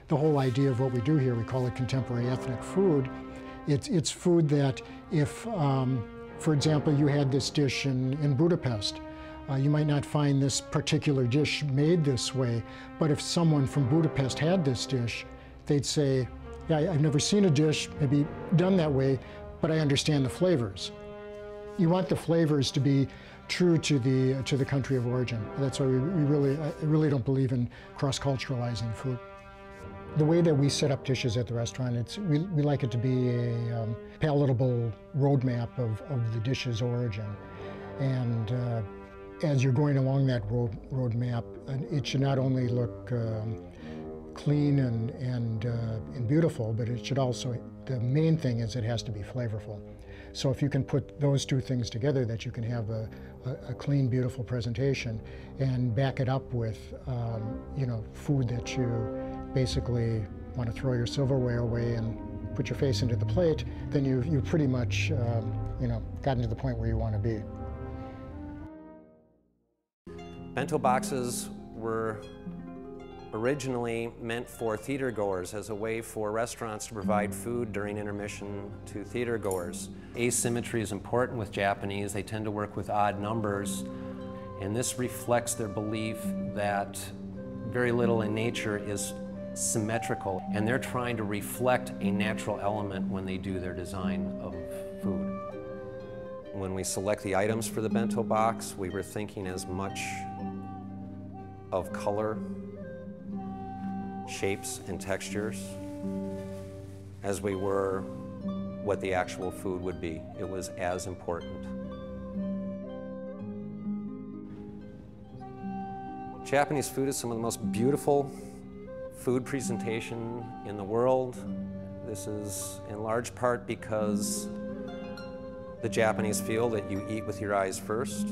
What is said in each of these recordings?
the whole idea of what we do here, we call it contemporary ethnic food. It's food that if, for example, you had this dish in Budapest, you might not find this particular dish made this way, but if someone from Budapest had this dish, they'd say, yeah, I've never seen a dish maybe done that way, but I understand the flavors. You want the flavors to be true to the country of origin. That's why I really don't believe in cross-culturalizing food. The way that we set up dishes at the restaurant, we like it to be a palatable roadmap of the dish's origin. And as you're going along that roadmap, it should not only look clean and beautiful, but it should also, the main thing is it has to be flavorful. So if you can put those two things together, that you can have a clean, beautiful presentation and back it up with, you know, food that you basically want to throw your silverware away and put your face into the plate, then you pretty much, you know, gotten to the point where you want to be. Bento boxes were originally meant for theater goers as a way for restaurants to provide food during intermission to theater goers. Asymmetry is important with Japanese. They tend to work with odd numbers, and this reflects their belief that very little in nature is symmetrical, and they're trying to reflect a natural element when they do their design of food. When we select the items for the bento box, we were thinking as much of color, shapes and textures as we were what the actual food would be. It was as important. Japanese food is some of the most beautiful food presentation in the world. This is in large part because the Japanese feel that you eat with your eyes first,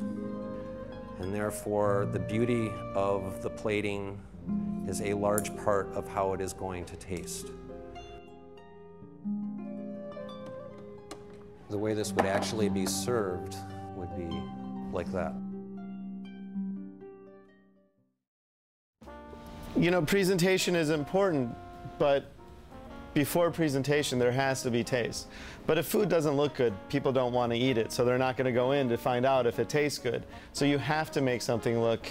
and therefore the beauty of the plating is a large part of how it is going to taste. The way this would actually be served would be like that. You know, presentation is important, but before presentation there has to be taste. But if food doesn't look good, people don't want to eat it, so they're not going to go in to find out if it tastes good. So you have to make something look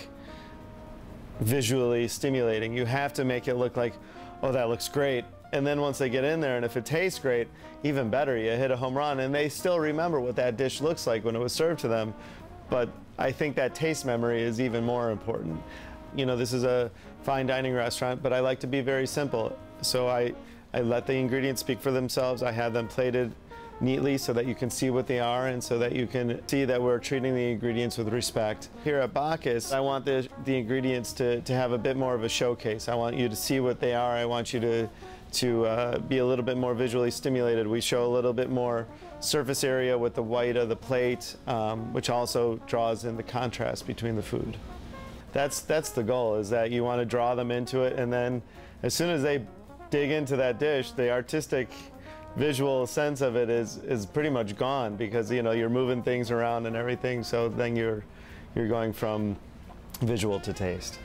visually stimulating. You have to make it look like, oh, that looks great. And then once they get in there and if it tastes great, even better, you hit a home run, and they still remember what that dish looks like when it was served to them. But I think that taste memory is even more important. You know, this is a fine dining restaurant, but I like to be very simple. So I let the ingredients speak for themselves. I have them plated neatly so that you can see what they are and so that you can see that we're treating the ingredients with respect. Here at Bacchus, I want the ingredients to have a bit more of a showcase. I want you to see what they are. I want you to be a little bit more visually stimulated. We show a little bit more surface area with the white of the plate, which also draws in the contrast between the food. That's the goal, is that you want to draw them into it, and then as soon as they dig into that dish, the artistic visual sense of it is pretty much gone, because you know you're moving things around and everything, so then you're going from visual to taste.